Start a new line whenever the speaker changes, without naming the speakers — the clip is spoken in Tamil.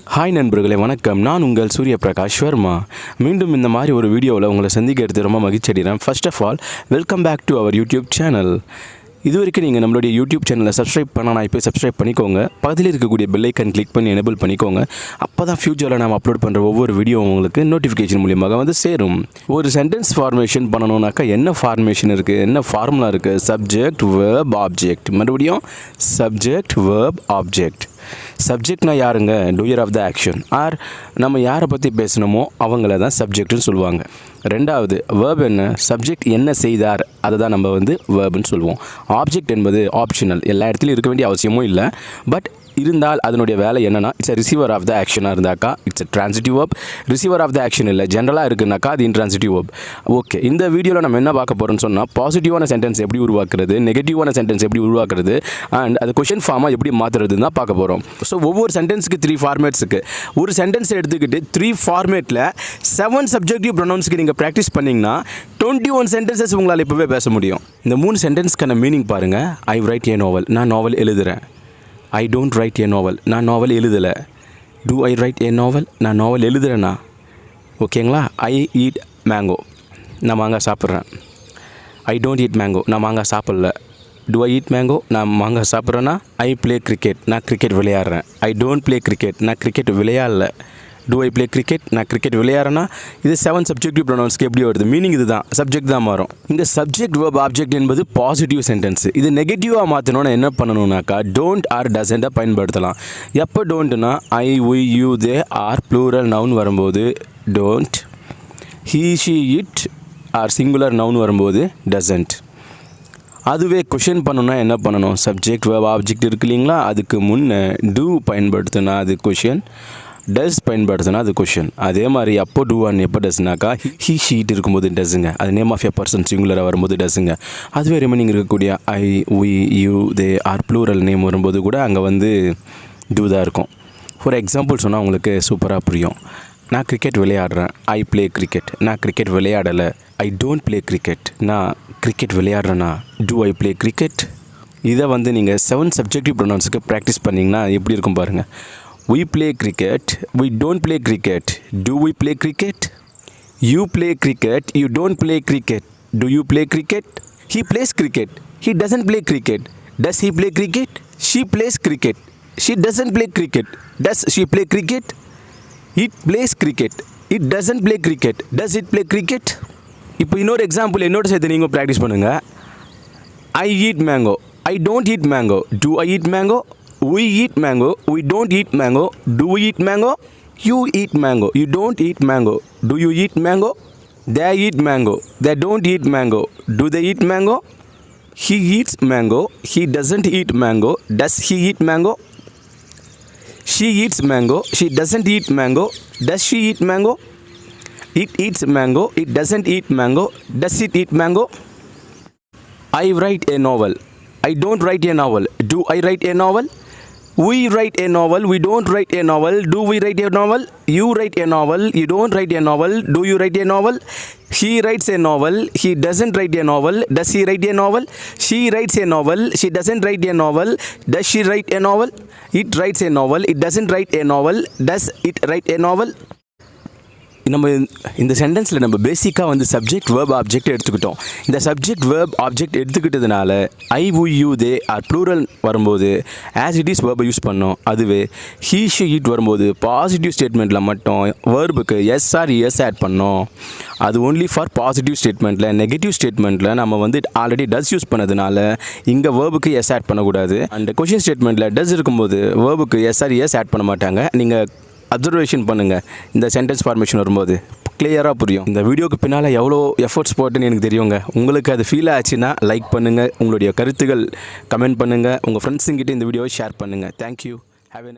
ஹாய் நண்பர்களே, வணக்கம். நான் உங்கள் சூரிய பிரகாஷ் வர்மா. மீண்டும் இந்த மாதிரி ஒரு வீடியோவில் உங்களை சந்திக்கிறது ரொம்ப மகிழ்ச்சி அடைகிறேன். First of all, welcome back to our YouTube channel. இது வரைக்கும் நீங்கள் நம்மளுடைய யூடியூப் சேனலை சப்ஸ்கிரைப் பண்ணால் இப்போ சப்ஸ்கிரைப் பண்ணிக்கோங்க. பக்கத்தில் இருக்கக்கூடிய பெல் ஐக்கன் கிளிக் பண்ணி எனேபிள் பண்ணிக்கோங்க. அப்போ தான் ஃப்யூச்சரில் நம்ம அப்லோட் பண்ணுற ஒவ்வொரு வீடியோ உங்களுக்கு நோட்டிஃபிகேஷன் மூலியமாக வந்து சேரும். ஒரு சென்டென்ஸ் ஃபார்மேஷன் பண்ணணுன்னாக்கா என்ன ஃபார்மேஷன் இருக்குது, என்ன ஃபார்முலா இருக்குது? Subject, verb, object. மறுபடியும் சப்ஜெக்ட், வேர்ப், ஆப்ஜெக்ட். சப்ஜெக்ட்னா யாருங்க? Doer of the action. Or நம்ம யாரை பற்றி பேசணுமோ அவங்கள தான் சப்ஜெக்ட்னு சொல்லுவாங்க. ரெண்டாவது வேர்ப் என்ன? சப்ஜெக்ட் என்ன செய்தார் அதை தான் நம்ம வந்து வேர்ப்னு சொல்லுவோம். ஆப்ஜெக்ட் என்பது ஆப்ஷனல், எல்லா இடத்துலையும் இருக்க வேண்டிய அவசியமும் இல்லை. பட் இருந்தால் அதனுடைய வேலை என்னென்னா, இட்ஸ் ரிசீவர் ஆஃப் த ஆக்ஷனாக இருந்தாக்கா it's transitive verb. Receiver of the action இல்லை, ஜென்ரலாக இருக்குனாக்கா அது இன்ட்ரான்சிட்டிவ் வேர்ப். ஓகே, இந்த வீடியோவில் நம்ம என்ன பார்க்க போகிறோம்னு சொன்னால், பாசிட்டிவான சென்டென்ஸ் எப்படி உருவாக்குறது, நெகட்டிவான சென்டென்ஸ் எப்படி உருவாக்குறது, அண்ட் அது கொஷின் ஃபார்மாக எப்படி மாற்றுறதுன்னு தான் பார்க்க போகிறோம். ஸோ ஒவ்வொரு சென்டென்ஸுக்கு 3 ஃபார்மேட்ஸ் இருக்குது. ஒரு சென்டென்ஸை எடுத்துக்கிட்டு 3 ஃபார்மேட்டில் 7 சப்ஜெக்டிவ் ப்ரொனவுன்ஸ்க்கு நீங்கள் ப்ராக்டிஸ் பண்ணிங்கன்னா 21 சென்டென்சஸ் உங்களால் இப்போவே பேச முடியும். இந்த 3 சென்டென்ஸ்க்கான மீனிங் பாருங்கள். ஐ ரைட் ஏ நாவல், நான் நாவல் எழுதுகிறேன். ஐ டோன்ட் ரைட் ஏ நாவல், நான் நாவல் எழுதலை. டூ ஐ ரைட் ஏ நாவல், நான் நாவல் எழுதுகிறேண்ணா. ஓகேங்களா? ஐ ஈட் மேங்கோ, நான் மாங்காய் சாப்பிட்றேன். ஐ டோன்ட் ஈட் மேங்கோ, நான் மாங்காய் சாப்பிட்ல. டூ ஐ ஈட் மேங்கோ, நான் மாங்காய் சாப்பிட்றேன்னா. ஐ ப்ளே கிரிக்கெட், நான் கிரிக்கெட் விளையாடுறேன். ஐ டோன்ட் ப்ளே கிரிக்கெட், நான் கிரிக்கெட் விளையாடல. டூ ஐ ப்ளே கிரிக்கெட், நான் கிரிக்கெட் விளையாடுறேன்னா. இது 7 சப்ஜெக்டிவ் ப்ரொனவுன்ஸ்க்கு எப்படி வருது? மீனிங் இது தான், சப்ஜெக்ட் தான் மாறும். இந்த சப்ஜெக்ட், வேர்ப், ஆப்ஜெக்ட் என்பது பாசிட்டிவ் சென்டென்ஸ். இது நெகட்டிவாக மாற்றணும்னா என்ன பண்ணணும்னாக்கா டோன்ட் ஆர் டசன்ட்டை பயன்படுத்தலாம். எப்போ டோன்ட்னா I, we, you, they, are plural noun வரும்போது don't, he, she, it are singular noun வரும்போது டசன்ட். அதுவே கொஷின் பண்ணணும்னா என்ன பண்ணணும்? சப்ஜெக்ட், வேர்ப், ஆப்ஜெக்ட் இருக்கு இல்லைங்களா, அதுக்கு முன்னே டூ பயன்படுத்தினா அது கொஷின், டஸ் பயன்படுத்தினா அது கொஷின். அதே மாதிரி அப்போ டூ அண்ட் எப்போ டஸ்னாக்கா ஹீ, ஷீட் இருக்கும்போது டஸுங்க, அது நேம் ஆஃப் எ பர்சன் சிங்குலராக வரும்போது டஸுங்க. அதுவே ரிமைனிங் இருக்கக்கூடிய I, we, you, they are plural name வரும்போது கூட அங்கே வந்து டூ தான் இருக்கும். ஃபார் எக்ஸாம்பிள் சொன்னால் உங்களுக்கு சூப்பராக புரியும். நான் கிரிக்கெட் விளையாடுறேன். ஐ ப்ளே கிரிக்கெட், நான் கிரிக்கெட் விளையாடலை. ஐ டோன்ட் ப்ளே கிரிக்கெட், நான் கிரிக்கெட் விளையாடுறேன்னா. Do I play cricket. இதை வந்து நீங்கள் 7 சப்ஜெக்டிவ் ப்ரொனவுன்ஸுக்கு ப்ராக்டிஸ் பண்ணிங்கன்னா எப்படி இருக்கும் பாருங்கள். We play cricket, we don't play cricket. Do we play cricket? You play cricket, you don't play cricket. Do you play cricket? He plays cricket, he doesn't play cricket. Does he play cricket? She plays cricket, she doesn't play cricket. Does she play cricket? It plays cricket, it doesn't play cricket. Does it play cricket? இப்போ இன்னொரு எக்ஸாம்பிள் என்னோட சேர்த்து நீங்கள் ப்ராக்டிஸ் பண்ணுங்கள். I eat mango, I don't eat mango. Do I eat mango? We eat mango, we don't eat mango. Do we eat mango? You eat mango, you don't eat mango. Do you eat mango? They eat mango, they don't eat mango. Do they eat mango? He eats mango, he doesn't eat mango. Does he eat mango? She eats mango, she doesn't eat mango. Does she eat mango? It eats mango, it doesn't eat mango. Does it eat mango? I write a novel, I don't write a novel. Do I write a novel? We write a novel, we don't write a novel. Do we write a novel? You write a novel, you don't write a novel. Do you write a novel? He writes a novel, he doesn't write a novel. Does he write a novel? She writes a novel, she doesn't write a novel. Does she write a novel? It writes a novel, it doesn't write a novel. Does it write a novel? நம்ம இந்த சென்டென்ஸில் நம்ம பேசிக்காக வந்து சப்ஜெக்ட், வேர்ப், ஆப்ஜெக்ட் எடுத்துக்கிட்டோம். இந்த சப்ஜெக்ட், வேர்ப், ஆப்ஜெக்ட் எடுத்துக்கிட்டதுனால I, we, you, they are plural வரும்போது ஆஸ் இட் இஸ் வேர்பை யூஸ் பண்ணோம். அதுவே ஹீ, ஷி, இட் வரும்போது பாசிட்டிவ் ஸ்டேட்மெண்ட்டில் மட்டும் வேர்புக்கு எஸ் ஆர் எஸ் ஆட் பண்ணோம். அது ஒன்லி ஃபார் பாசிட்டிவ் ஸ்டேட்மெண்ட்டில். நெகட்டிவ் ஸ்டேட்மெண்ட்டில் நம்ம வந்து ஆல்ரெடி டஸ் யூஸ் பண்ணதுனால இங்கே வேர்புக்கு எஸ் ஆட் பண்ணக்கூடாது. அண்ட் கொஷின் ஸ்டேட்மெண்ட்டில் டஸ் இருக்கும்போது வேர்புக்கு எஸ் ஆர் எஸ் ஆட் பண்ண மாட்டாங்க. நீங்கள் அப்சர்வேஷன் பண்ணுங்கள், இந்த சென்டென்ஸ் ஃபார்மேஷன் வரும்போது கிளியராக புரியும். இந்த வீடியோக்கு பின்னால் எவ்வளோ எஃபர்ட்ஸ் போட்டுன்னு எனக்கு தெரியுங்க. உங்களுக்கு அது ஃபீல் ஆச்சுன்னா லைக் பண்ணுங்கள், உங்களுடைய கருத்துக்கள் கமெண்ட் பண்ணுங்கள், உங்கள் ஃப்ரெண்ட்ஸுங்கிட்ட இந்த வீடியோவை ஷேர் பண்ணுங்கள். தேங்க்யூ. Have a